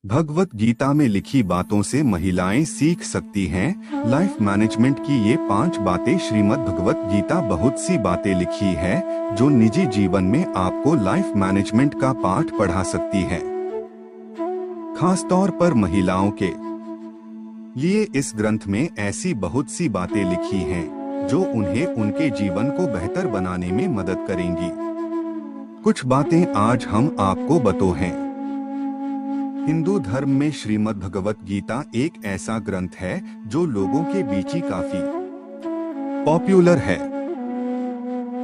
भगवत गीता में लिखी बातों से महिलाएं सीख सकती हैं। लाइफ मैनेजमेंट की ये 5 बातें। श्रीमद् भगवत गीता बहुत सी बातें लिखी है जो निजी जीवन में आपको लाइफ मैनेजमेंट का पाठ पढ़ा सकती है, खासतौर पर महिलाओं के लिए। इस ग्रंथ में ऐसी बहुत सी बातें लिखी हैं जो उन्हें उनके जीवन को बेहतर बनाने में मदद करेंगी। कुछ बातें आज हम आपको बतो हैं। हिंदू धर्म में श्रीमद् भगवत गीता एक ऐसा ग्रंथ है जो लोगों के बीच ही काफी पॉपुलर है।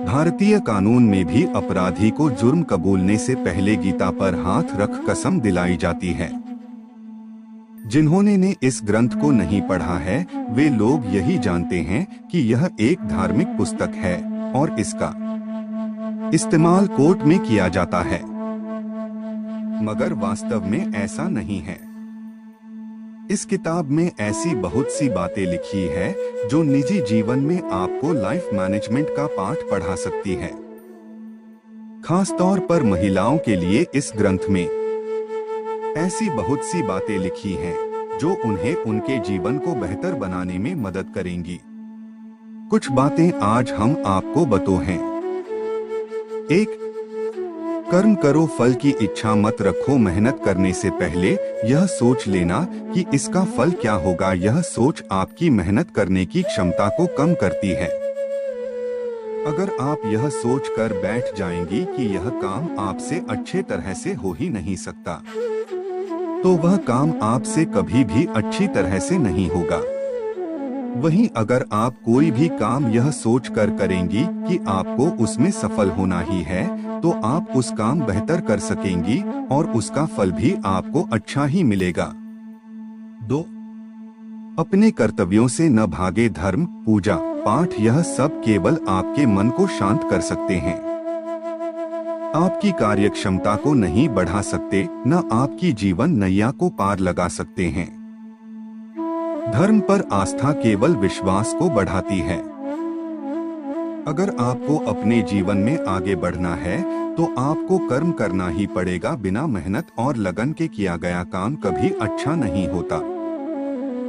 भारतीय कानून में भी अपराधी को जुर्म कबूलने से पहले गीता पर हाथ रख कसम दिलाई जाती है। जिन्होंने इस ग्रंथ को नहीं पढ़ा है वे लोग यही जानते हैं कि यह एक धार्मिक पुस्तक है और इसका इस्तेमाल कोर्ट में किया जाता है, मगर वास्तव में ऐसा नहीं है। इस किताब में ऐसी बहुत सी बातें लिखी है जो निजी जीवन में आपको लाइफ मैनेजमेंट का पाठ पढ़ा सकती है, खासतौर पर महिलाओं के लिए। इस ग्रंथ में ऐसी बहुत सी बातें लिखी हैं जो उन्हें उनके जीवन को बेहतर बनाने में मदद करेंगी। कुछ बातें आज हम आपको बतो हैं। 1. कर्म करो, फल की इच्छा मत रखो। मेहनत करने से पहले यह सोच लेना कि इसका फल क्या होगा। यह सोच आपकी मेहनत करने की क्षमता को कम करती है। अगर आप यह सोच कर बैठ जाएंगी कि यह काम आपसे अच्छे तरह से हो ही नहीं सकता, तो वह काम आपसे कभी भी अच्छी तरह से नहीं होगा। वहीं अगर आप कोई भी काम यह सोच कर करेंगी कि आपको उसमें सफल होना ही है, तो आप उस काम बेहतर कर सकेंगी और उसका फल भी आपको अच्छा ही मिलेगा। 2. अपने कर्तव्यों से न भागे। धर्म, पूजा, पाठ यह सब केवल आपके मन को शांत कर सकते हैं, आपकी कार्य क्षमता को नहीं बढ़ा सकते, न आपकी जीवन नैया को पार लगा सकते हैं। धर्म पर आस्था केवल विश्वास को बढ़ाती है। अगर आपको अपने जीवन में आगे बढ़ना है तो आपको कर्म करना ही पड़ेगा। बिना मेहनत और लगन के किया गया काम कभी अच्छा नहीं होता।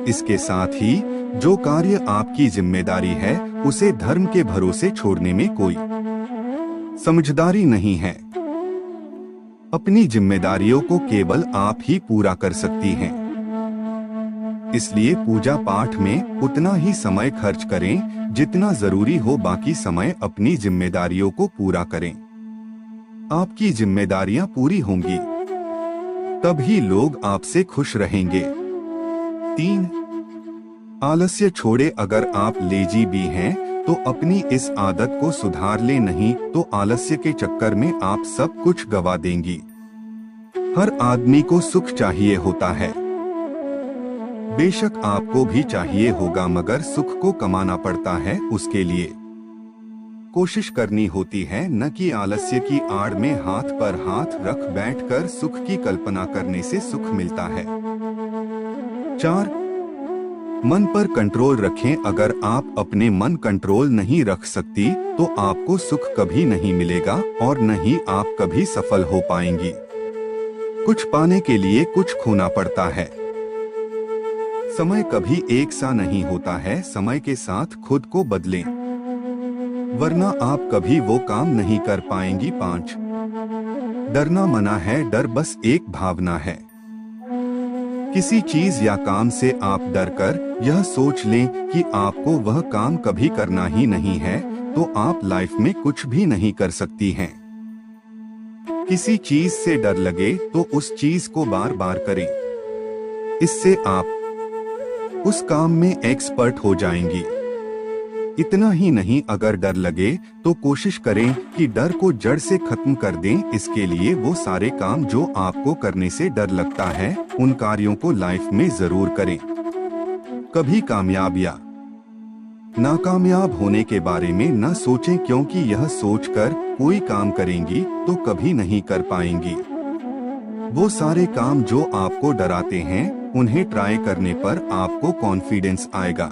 इसके साथ ही जो कार्य आपकी जिम्मेदारी है उसे धर्म के भरोसे छोड़ने में कोई समझदारी नहीं है। अपनी जिम्मेदारियों को केवल आप ही पूरा कर सकती हैं। इसलिए पूजा पाठ में उतना ही समय खर्च करें जितना जरूरी हो। बाकी समय अपनी जिम्मेदारियों को पूरा करें। आपकी जिम्मेदारियां पूरी होंगी तभी लोग आपसे खुश रहेंगे। 3. आलस्य छोड़े। अगर आप लेजी भी हैं तो अपनी इस आदत को सुधार ले, नहीं तो आलस्य के चक्कर में आप सब कुछ गवा देंगी। हर आदमी को सुख चाहिए होता है, बेशक आपको भी चाहिए होगा, मगर सुख को कमाना पड़ता है। उसके लिए कोशिश करनी होती है, न कि आलस्य की आड़ में हाथ पर हाथ रख बैठकर सुख की कल्पना करने से सुख मिलता है। 4. मन पर कंट्रोल रखें। अगर आप अपने मन कंट्रोल नहीं रख सकती तो आपको सुख कभी नहीं मिलेगा और न ही आप कभी सफल हो पाएंगी। कुछ पाने के लिए कुछ खोना पड़ता है। समय कभी एक सा नहीं होता है। समय के साथ खुद को बदलें, वरना आप कभी वो काम नहीं कर पाएंगी। 5. डरना मना है, डर बस एक भावना है। किसी चीज या काम से आप डर कर यह सोच लें कि आपको वह काम कभी करना ही नहीं है, तो आप लाइफ में कुछ भी नहीं कर सकती हैं। किसी चीज से डर लगे तो उस चीज को बार बार करें, इससे आप उस काम में एक्सपर्ट हो जाएंगी। इतना ही नहीं, अगर डर लगे तो कोशिश करें कि डर को जड़ से खत्म कर दें। इसके लिए वो सारे काम जो आपको करने से डर लगता है उन कार्यों को लाइफ में जरूर करें। कभी कामयाब या नाकामयाब होने के बारे में न सोचें, क्योंकि यह सोचकर कोई काम करेंगी तो कभी नहीं कर पाएंगी। वो सारे काम जो आपको डराते हैं उन्हें ट्राई करने पर आपको कॉन्फिडेंस आएगा।